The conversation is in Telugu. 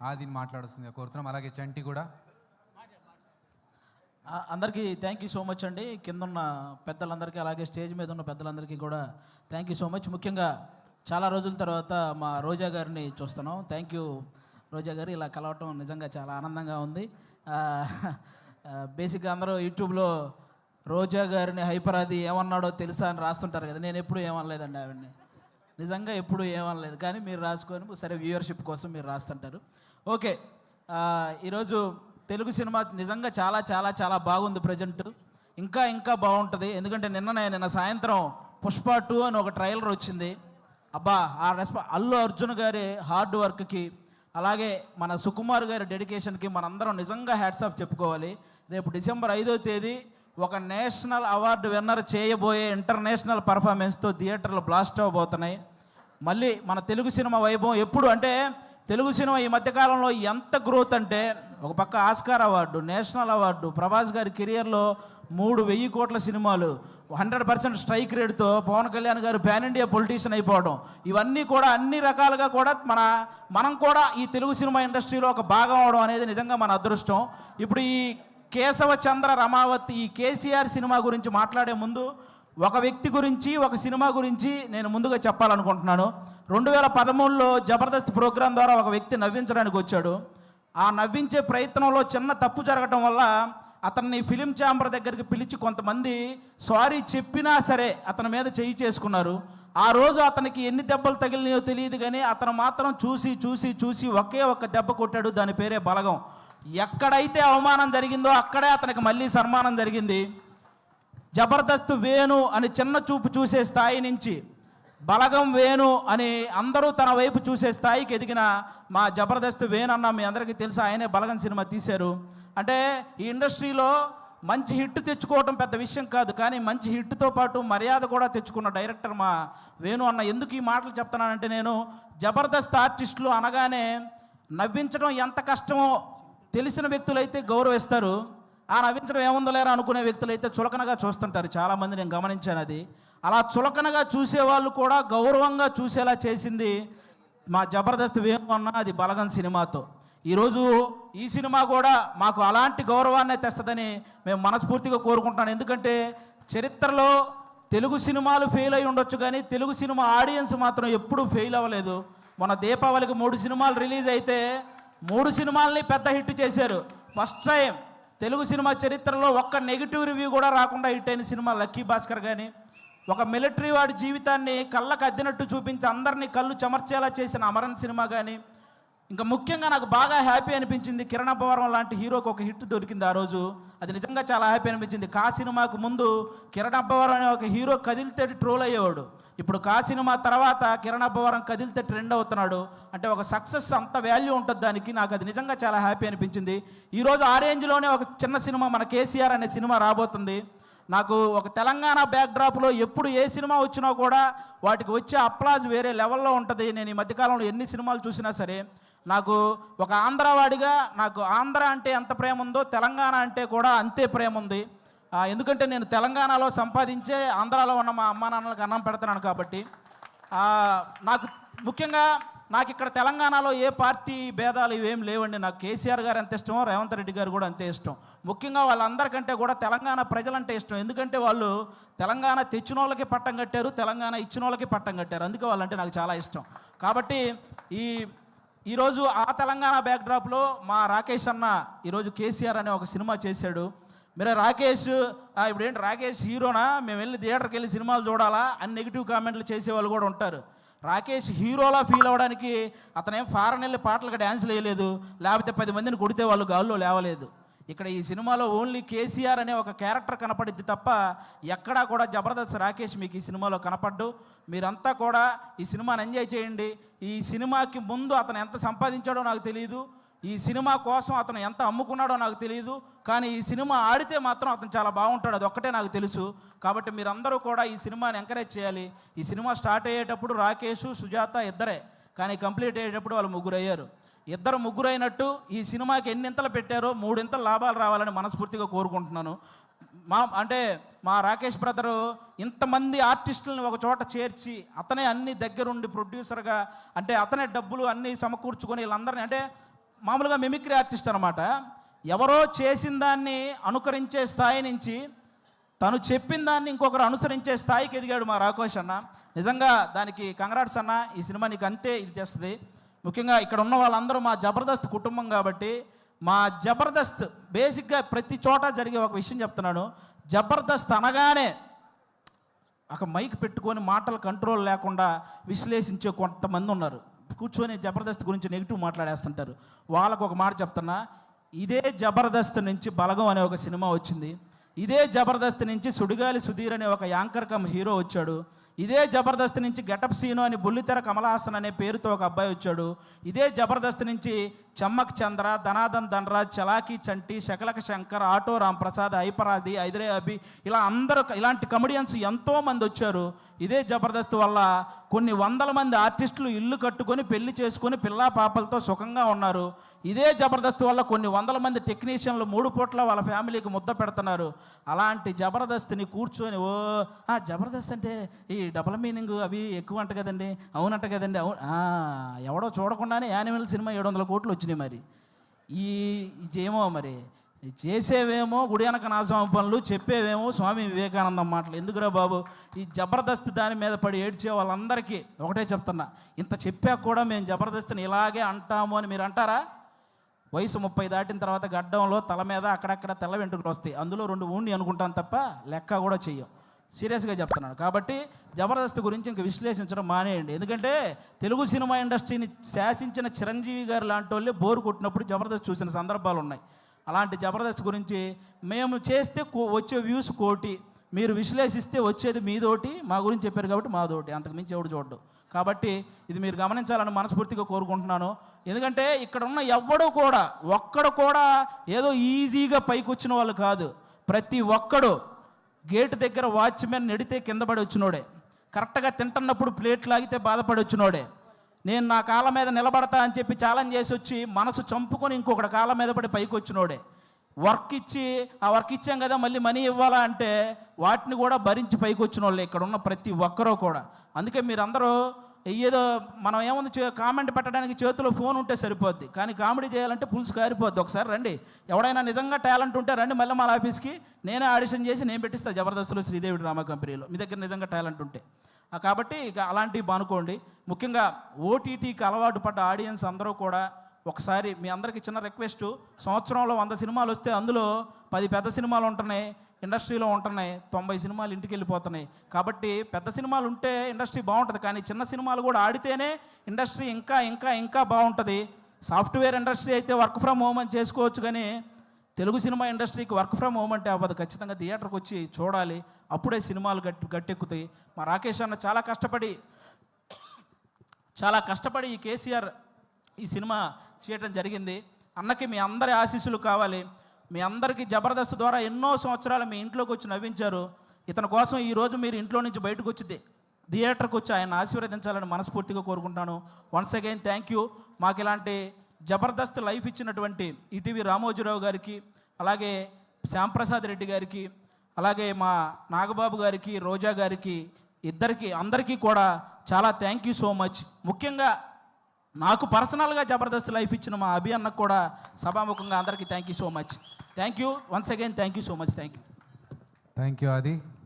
ఆదిని మాట్లాడుతుంది కోరుతున్నాం. అలాగే చంటి కూడా. అందరికీ థ్యాంక్ యూ సో మచ్ అండి. కింద ఉన్న పెద్దలందరికీ అలాగే స్టేజ్ మీద ఉన్న పెద్దలందరికీ కూడా థ్యాంక్ యూ సో మచ్. ముఖ్యంగా చాలా రోజుల తర్వాత మా రోజా గారిని చూస్తున్నాం. థ్యాంక్ యూ రోజా గారు, ఇలా కలవటం నిజంగా చాలా ఆనందంగా ఉంది. బేసిక్గా అందరూ యూట్యూబ్లో రోజా గారిని హైపరాది ఏమన్నాడో తెలుసా అని రాస్తుంటారు కదా. నేను ఎప్పుడు ఏమనలేదండి ఆవిడని, నిజంగా ఎప్పుడు ఏమనలేదు. కానీ మీరు రాసుకొని సరే వ్యూవర్షిప్ కోసం మీరు రాస్తుంటారు. ఓకే, ఈరోజు తెలుగు సినిమా నిజంగా చాలా చాలా చాలా బాగుంది. ప్రజెంట్ ఇంకా ఇంకా బాగుంటుంది. ఎందుకంటే నిన్న సాయంత్రం పుష్ప 2 అని ఒక ట్రైలర్ వచ్చింది. అబ్బా, ఆ అల్లు అర్జున్ గారి హార్డ్ వర్క్కి అలాగే మన సుకుమార్ గారి డెడికేషన్కి మనందరం నిజంగా హ్యాట్స్ ఆఫ్ చెప్పుకోవాలి. రేపు డిసెంబర్ 5వ తేదీ ఒక నేషనల్ అవార్డు విన్నర్ చేయబోయే ఇంటర్నేషనల్ పర్ఫార్మెన్స్తో థియేటర్లు బ్లాస్ట్ అవ్వబోతున్నాయి. మళ్ళీ మన తెలుగు సినిమా వైభవం ఎప్పుడు అంటే తెలుగు సినిమా ఈ మధ్యకాలంలో ఎంత గ్రోత్ అంటే, ఒక పక్క Oscar award, national award, Prabhas గారి కెరియర్లో 3,000 కోట్ల సినిమాలు, 100% స్ట్రైక్ రేట్తో పవన్ కళ్యాణ్ గారు పాన్ ఇండియా పొలిటీషియన్ అయిపోవడం, ఇవన్నీ కూడా అన్ని రకాలుగా కూడా మనం కూడా ఈ తెలుగు సినిమా ఇండస్ట్రీలో ఒక భాగం అవడం అనేది నిజంగా మన అదృష్టం. ఇప్పుడు ఈ కేశవ చంద్ర రమావతి ఈ కేసీఆర్ సినిమా గురించి మాట్లాడే ముందు ఒక వ్యక్తి గురించి, ఒక సినిమా గురించి నేను ముందుగా చెప్పాలనుకుంటున్నాను. 2013లో జబర్దస్త్ ప్రోగ్రాం ద్వారా ఒక వ్యక్తి నవ్వించడానికి వచ్చాడు. ఆ నవ్వించే ప్రయత్నంలో చిన్న తప్పు జరగటం వల్ల అతన్ని ఫిలిం ఛాంబర్ దగ్గరికి పిలిచి కొంతమంది సారీ చెప్పినా సరే అతని మీద చేయి చేసుకున్నారు. ఆ రోజు అతనికి ఎన్ని దెబ్బలు తగిలినాయో తెలియదు, కానీ అతను మాత్రం చూసి చూసి చూసి ఒకే ఒక్క దెబ్బ కొట్టాడు. దాని పేరే బలగం. ఎక్కడైతే అవమానం జరిగిందో అక్కడే అతనికి మళ్ళీ సన్మానం జరిగింది. జబర్దస్త్ వేణు అని చిన్న చూపు చూసే స్థాయి నుంచి బలగం వేణు అని అందరూ తన వైపు చూసే స్థాయికి ఎదిగిన మా జబర్దస్త్ వేణు అన్న మీ అందరికీ తెలుసు. ఆయనే బలగం సినిమా తీశారు. అంటే ఈ ఇండస్ట్రీలో మంచి హిట్ తెచ్చుకోవటం పెద్ద విషయం కాదు, కానీ మంచి హిట్తో పాటు మర్యాద కూడా తెచ్చుకున్న డైరెక్టర్ మా వేణు అన్న. ఎందుకు ఈ మాటలు చెప్తున్నానంటే, నేను జబర్దస్త్ ఆర్టిస్టులు అనగానే నవ్వించడం ఎంత కష్టమో తెలిసిన వ్యక్తులైతే గౌరవిస్తారు. ఆ నవ్వించడం ఏముందో లేరా అనుకునే వ్యక్తులైతే చులకనగా చూస్తుంటారు. చాలామంది నేను గమనించాను. అది అలా చులకనగా చూసేవాళ్ళు కూడా గౌరవంగా చూసేలా చేసింది మా జబర్దస్త్ వేణు అన్న, అది బలగం సినిమాతో. ఈరోజు ఈ సినిమా కూడా మాకు అలాంటి గౌరవాన్నే తెస్తుందని మేము మనస్ఫూర్తిగా కోరుకుంటున్నాను. ఎందుకంటే చరిత్రలో తెలుగు సినిమాలు ఫెయిల్ అయి ఉండొచ్చు, కానీ తెలుగు సినిమా ఆడియన్స్ మాత్రం ఎప్పుడూ ఫెయిల్ అవ్వలేదు. మన దీపావళికి 3 సినిమాలు రిలీజ్ అయితే 3 సినిమాలని పెద్ద హిట్ చేశారు. ఫస్ట్ టైం తెలుగు సినిమా చరిత్రలో ఒక్క నెగిటివ్ రివ్యూ కూడా రాకుండా హిట్ అయిన సినిమా లక్కీ భాస్కర్. కానీ ఒక మిలిటరీ వాడి జీవితాన్ని కళ్ళకు అద్దినట్టు చూపించి అందరినీ కళ్ళు చెమర్చేలా చేసిన అమరన్ సినిమా. కానీ ఇంకా ముఖ్యంగా నాకు బాగా హ్యాపీ అనిపించింది, కిరణ్ అబ్బవరం లాంటి హీరోకి ఒక హిట్ దొరికింది ఆ రోజు. అది నిజంగా చాలా హ్యాపీ అనిపించింది. కా సినిమాకు ముందు కిరణ్ అబ్బవరం అనే ఒక హీరో కదిలితే ట్రోల్ అయ్యేవాడు. ఇప్పుడు కా సినిమా తర్వాత కిరణ్ అబ్బవరం కదిలితే ట్రెండ్ అవుతున్నాడు. అంటే ఒక సక్సెస్ అంత వాల్యూ ఉంటుంది దానికి. నాకు అది నిజంగా చాలా హ్యాపీ అనిపించింది. ఈరోజు ఆ రేంజ్లోనే ఒక చిన్న సినిమా మన కేసీఆర్ అనే సినిమా రాబోతుంది. నాకు ఒక తెలంగాణ బ్యాక్డ్రాప్లో ఎప్పుడు ఏ సినిమా వచ్చినా కూడా వాటికి వచ్చే అప్లాజ్ వేరే లెవెల్లో ఉంటుంది. నేను ఈ మధ్యకాలంలో ఎన్ని సినిమాలు చూసినా సరే నాకు ఒక ఆంధ్రవాడిగా నాకు ఆంధ్ర అంటే ఎంత ప్రేమ ఉందో తెలంగాణ అంటే కూడా అంతే ప్రేమ ఉంది. ఎందుకంటే నేను తెలంగాణలో సంపాదించే ఆంధ్రాలో ఉన్న మా అమ్మా నాన్నలకు అన్నం పెడుతున్నాను కాబట్టి. నాకు ముఖ్యంగా నాకు ఇక్కడ తెలంగాణలో ఏ పార్టీ భేదాలు ఇవేం లేవండి. నాకు కేసీఆర్ గారు అంత ఇష్టం, రేవంత్ రెడ్డి గారు కూడా అంతే ఇష్టం. ముఖ్యంగా వాళ్ళందరికంటే కూడా తెలంగాణ ప్రజలంటే ఇష్టం. ఎందుకంటే వాళ్ళు తెలంగాణ తెచ్చిన వాళ్ళకి పట్టం కట్టారు, తెలంగాణ ఇచ్చిన వాళ్ళకి పట్టం కట్టారు. అందుకే వాళ్ళంటే నాకు చాలా ఇష్టం. కాబట్టి ఈరోజు ఆ తెలంగాణ బ్యాక్డ్రాప్లో మా రాకేష్ అన్న ఈరోజు కేసీఆర్ అనే ఒక సినిమా చేశాడు. మీరు రాకేష్ ఇప్పుడు ఏంటి రాకేష్ హీరోనా, మేము వెళ్ళి థియేటర్కి వెళ్ళి సినిమాలు చూడాలా అని నెగిటివ్ కామెంట్లు చేసేవాళ్ళు కూడా ఉంటారు. రాకేష్ హీరోలా ఫీల్ అవ్వడానికి అతనేం ఫారెన్ వెళ్ళి పాటలకు డ్యాన్స్లు వేయలేదు, లేకపోతే 10 మందిని కొడితే వాళ్ళు గాల్లో లేవలేదు. ఇక్కడ ఈ సినిమాలో ఓన్లీ కేసీఆర్ అనే ఒక క్యారెక్టర్ కనపడిద్ది తప్ప ఎక్కడా కూడా జబర్దస్త్ రాకేష్ మీకు ఈ సినిమాలో కనపడ్డు. మీరంతా కూడా ఈ సినిమాని ఎంజాయ్ చేయండి. ఈ సినిమాకి ముందు అతను ఎంత సంపాదించాడో నాకు తెలియదు, ఈ సినిమా కోసం అతను ఎంత అమ్ముకున్నాడో నాకు తెలియదు, కానీ ఈ సినిమా ఆడితే మాత్రం అతను చాలా బాగుంటాడు, అది ఒక్కటే నాకు తెలుసు. కాబట్టి మీరందరూ కూడా ఈ సినిమాని ఎంకరేజ్ చేయాలి. ఈ సినిమా స్టార్ట్ అయ్యేటప్పుడు రాకేష్, సుజాత ఇద్దరే, కానీ కంప్లీట్ అయ్యేటప్పుడు వాళ్ళు 3 అయ్యారు. 2 అయినట్టు ఈ సినిమాకి ఎన్నింతలు పెట్టారో 3 ఇంతలు లాభాలు రావాలని మనస్ఫూర్తిగా కోరుకుంటున్నాను. మా రాకేష్ బ్రదరు ఇంతమంది ఆర్టిస్టులను ఒక చోట చేర్చి అతనే అన్ని దగ్గరుండి ప్రొడ్యూసర్గా, అంటే అతనే డబ్బులు అన్నీ సమకూర్చుకొని వీళ్ళందరినీ, అంటే మామూలుగా మిమిక్రీ ఆర్టిస్ట్ అనమాట. ఎవరో చేసిన దాన్ని అనుకరించే స్థాయి నుంచి తను చెప్పిన దాన్ని ఇంకొకరు అనుసరించే స్థాయికి ఎదిగాడు మా రాకోష్ అన్న. నిజంగా దానికి కంగ్రాట్స్ అన్న. ఈ సినిమా నీకు అంతే ఇది చేస్తుంది. ముఖ్యంగా ఇక్కడ ఉన్న వాళ్ళందరూ మా జబర్దస్త్ కుటుంబం కాబట్టి, మా జబర్దస్త్ బేసిక్గా ప్రతి చోట జరిగే ఒక విషయం చెప్తున్నాను. జబర్దస్త్ అనగానే ఒక మైక్ పెట్టుకొని మాటలు కంట్రోల్ లేకుండా విశ్లేషించే కొంతమంది ఉన్నారు. కూర్చొని జబర్దస్త్ గురించి నెగిటివ్ మాట్లాడేస్తుంటారు. వాళ్ళకు ఒక మాట చెప్తున్నా, ఇదే జబర్దస్త్ నుంచి బలగం అనే ఒక సినిమా వచ్చింది. ఇదే జబర్దస్త్ నుంచి సుడిగాలి సుధీర్ అనే ఒక యాంకర్ కమ్ హీరో వచ్చాడు. ఇదే జబర్దస్త్ నుంచి గెటప్ సీను అని బుల్లితెర కమలహాసన్ అనే పేరుతో ఒక అబ్బాయి వచ్చాడు. ఇదే జబర్దస్త్ నుంచి చమ్మక్ చంద్ర, ధనాదన్ ధనరాజ్, చలాకీ చంటి, శకలక శంకర్, ఆటో రాంప్రసాద్, ఐపరాది, ఐదరే అభి, ఇలా అందరూ ఇలాంటి కమెడియన్స్ ఎంతోమంది వచ్చారు. ఇదే జబర్దస్త్ వల్ల కొన్ని వందల మంది ఆర్టిస్టులు ఇల్లు కట్టుకొని పెళ్లి చేసుకొని పిల్లా పాపలతో సుఖంగా ఉన్నారు. ఇదే జబర్దస్త్ వల్ల కొన్ని వందల మంది టెక్నీషియన్లు 3 పూట్ల వాళ్ళ ఫ్యామిలీకి ముద్ద పెడుతున్నారు. అలాంటి జబర్దస్త్ని కూర్చొని జబర్దస్త్ అంటే ఈ డబుల్ మీనింగ్ అవి ఎక్కువ అంట కదండి, అవునంట కదండి, అవును ఎవడో చూడకుండానే యానిమల్ సినిమా 700 కోట్లు వచ్చినాయి. మరి ఏమో మరి చేసేవేమో గుడియనక నాశనం పనులు, చెప్పేవేమో స్వామి వివేకానందం మాటలు. ఎందుకురా బాబు, ఈ జబర్దస్త్ దాని మీద పడి ఏడ్చే వాళ్ళందరికీ ఒకటే చెప్తున్నా, ఇంత చెప్పాక కూడా మేము జబర్దస్త్ని ఇలాగే అంటాము అని మీరు అంటారా? వయసు 30 దాటిన తర్వాత గడ్డంలో తల మీద అక్కడక్కడ తెల్ల వెంట్రుకలు వస్తాయి. అందులో 2 ఊండి అనుకుంటాను తప్ప లెక్క కూడా చెయ్యం. సీరియస్గా చెప్తున్నాను. కాబట్టి జబర్దస్త్ గురించి ఇంక విశ్లేషించడం మానేయండి. ఎందుకంటే తెలుగు సినిమా ఇండస్ట్రీని శాసించిన చిరంజీవి గారు లాంటి వాళ్ళే బోరు కొట్టినప్పుడు జబర్దస్త్ చూసిన సందర్భాలు ఉన్నాయి. అలాంటి జబర్దస్త్ గురించి మేము చేస్తే వచ్చే వ్యూస్ 1 కోటి, మీరు విశ్లేషిస్తే వచ్చేది మీదోటి. మా గురించి చెప్పారు కాబట్టి మాదోటి, అంతకుమించి ఎవడు చూడ్డు. కాబట్టి ఇది మీరు గమనించాలని మనస్ఫూర్తిగా కోరుకుంటున్నాను. ఎందుకంటే ఇక్కడ ఉన్న ఒక్కడు కూడా ఏదో ఈజీగా పైకి వచ్చిన వాళ్ళు కాదు. ప్రతి ఒక్కడు గేటు దగ్గర వాచ్మెన్ నెడితే కింద పడి వచ్చినోడే, కరెక్ట్గా తింటున్నప్పుడు ప్లేట్ లాగితే బాధపడి వచ్చినోడే, నేను నా కాళ్ళ మీద నిలబడతా అని చెప్పి ఛాలెంజ్ చేసి వచ్చి మనసు చంపుకొని ఇంకొకటి కాళ్ళ మీద పడి పైకి వచ్చినోడే, వర్క్ ఇచ్చి ఆ వర్క్ ఇచ్చాం కదా మళ్ళీ మనీ ఇవ్వాలా అంటే వాటిని కూడా భరించి పైకి వచ్చిన వాళ్ళే ఇక్కడ ఉన్న ప్రతి ఒక్కరూ కూడా. అందుకే మీరందరూ ఏదో మనం ఏముంది కామెంట్ పెట్టడానికి చేతిలో ఫోన్ ఉంటే సరిపోద్ది, కానీ కామెడీ చేయాలంటే పులుసు కారిపోద్ది. ఒకసారి రండి, ఎవడైనా నిజంగా టాలెంట్ ఉంటే రండి మళ్ళీ మన ఆఫీస్కి, నేనే ఆడిషన్ చేసి నేను పెట్టిస్తాను జబర్దస్త్లో శ్రీదేవి డ్రామా కంపెనీలో, మీ దగ్గర నిజంగా టాలెంట్ ఉంటే. కాబట్టి ఇక అలాంటివి బానుకోండి. ముఖ్యంగా ఓటీటీకి అలవాటు పడ్డ ఆడియన్స్ అందరూ కూడా ఒకసారి మీ అందరికీ చిన్న రిక్వెస్ట్, సంవత్సరంలో 100 సినిమాలు వస్తే అందులో 10 పెద్ద సినిమాలు ఉంటున్నాయి, ఇండస్ట్రీలో ఉంటున్నాయి, 90 సినిమాలు ఇంటికి వెళ్ళిపోతున్నాయి. కాబట్టి పెద్ద సినిమాలు ఉంటే ఇండస్ట్రీ బాగుంటుంది, కానీ చిన్న సినిమాలు కూడా ఆడితేనే ఇండస్ట్రీ ఇంకా ఇంకా ఇంకా బాగుంటుంది. సాఫ్ట్వేర్ ఇండస్ట్రీ అయితే వర్క్ ఫ్రమ్ హోమ్ అని చేసుకోవచ్చు, కానీ తెలుగు సినిమా ఇండస్ట్రీకి వర్క్ ఫ్రమ్ హోమ్ అంటే అవ్వదు. ఖచ్చితంగా థియేటర్కి వచ్చి చూడాలి, అప్పుడే సినిమాలు గట్టెక్కుతాయి. మా రాకేష్ అన్న చాలా కష్టపడి ఈ కేసీఆర్ ఈ సినిమా చేయటం జరిగింది. అన్నకి మీ అందరి ఆశీస్సులు కావాలి. మీ అందరికీ జబర్దస్త్ ద్వారా ఎన్నో సంవత్సరాలు మీ ఇంట్లోకి వచ్చి నవ్వించారు. ఇతని కోసం ఈరోజు మీరు ఇంట్లో నుంచి బయటకు వచ్చి థియేటర్కి వచ్చి ఆయన ఆశీర్వదించాలని మనస్ఫూర్తిగా కోరుకుంటాను. Once again thank you. మాకు ఇలాంటి జబర్దస్త్ లైఫ్ ఇచ్చినటువంటి ఈటీవీ రామోజీరావు గారికి, అలాగే శ్యాంప్రసాద్ రెడ్డి గారికి, అలాగే మా నాగబాబు గారికి, రోజా గారికి, అందరికీ కూడా చాలా థ్యాంక్ యూ సో మచ్. ముఖ్యంగా నాకు పర్సనల్గా జబర్దస్త్ లైఫ్ ఇచ్చిన మా అభి అన్నకు కూడా సభాముఖంగా అందరికీ thank you so much. Thank you once again, thank you so much. Thank you ఆది.